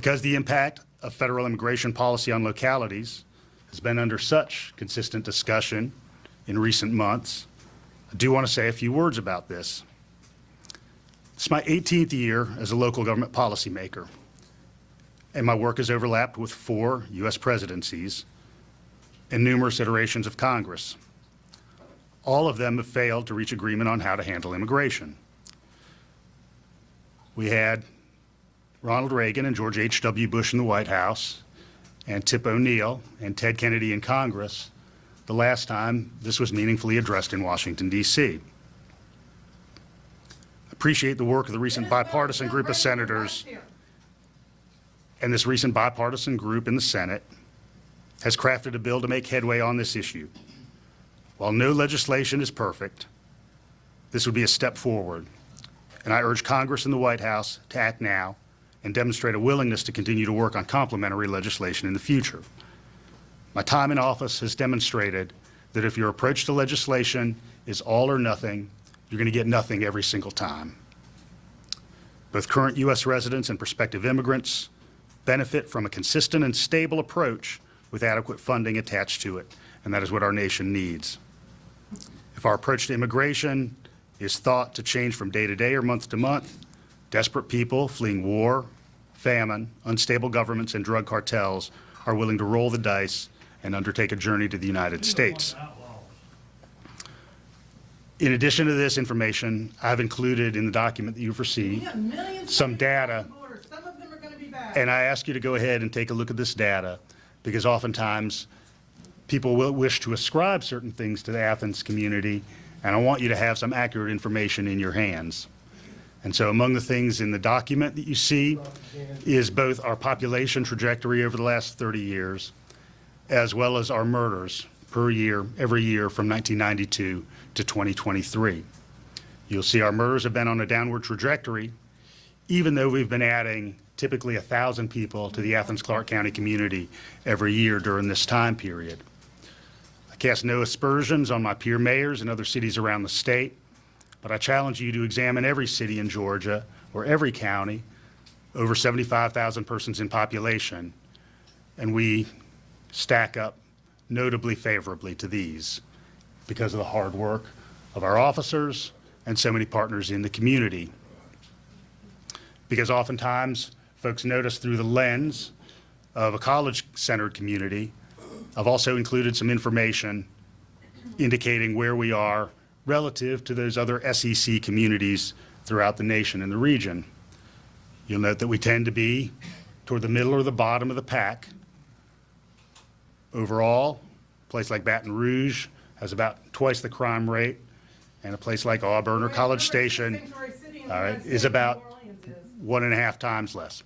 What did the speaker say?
Because the impact of federal immigration policy on localities has been under such consistent discussion in recent months, I do want to say a few words about this. It's my 18th year as a local government policymaker, and my work has overlapped with 4 U.S. presidencies and numerous iterations of Congress. All of them have failed to reach agreement on how to handle immigration. We had Ronald Reagan and George H.W. Bush in the White House, and Tip O'Neill and Ted Kennedy in Congress the last time this was meaningfully addressed in Washington, D.C. Appreciate the work of the recent bipartisan group of senators, and this recent bipartisan group in the Senate has crafted a bill to make headway on this issue. While no legislation is perfect, this would be a step forward, and I urge Congress and the White House to act now and demonstrate a willingness to continue to work on complementary legislation in the future. My time in office has demonstrated that if your approach to legislation is all or nothing, you're going to get nothing every single time. Both current U.S. residents and prospective immigrants benefit from a consistent and stable approach with adequate funding attached to it, and that is what our nation needs. If our approach to immigration is thought to change from day to day or month to month, desperate people fleeing war, famine, unstable governments, and drug cartels are willing to roll the dice and undertake a journey to the United States. In addition to this information, I've included in the document that you've received some data, and I ask you to go ahead and take a look at this data, because oftentimes people will wish to ascribe certain things to the Athens community, and I want you to have some accurate information in your hands. And so among the things in the document that you see is both our population trajectory over the last 30 years, as well as our murders per year, every year from 1992 to 2023. You'll see our murders have been on a downward trajectory, even though we've been adding typically 1,000 people to the Athens-Clarke County community every year during this time period. I cast no aspersions on my peer mayors in other cities around the state, but I challenge you to examine every city in Georgia or every county, over 75,000 persons in population, and we stack up notably favorably to these because of the hard work of our officers and so many partners in the community. Because oftentimes folks notice through the lens of a college-centered community, I've also included some information indicating where we are relative to those other SEC communities throughout the nation and the region. You'll note that we tend to be toward the middle or the bottom of the pack. Overall, a place like Baton Rouge has about twice the crime rate, and a place like Auburn or College Station is about 1.5 times less.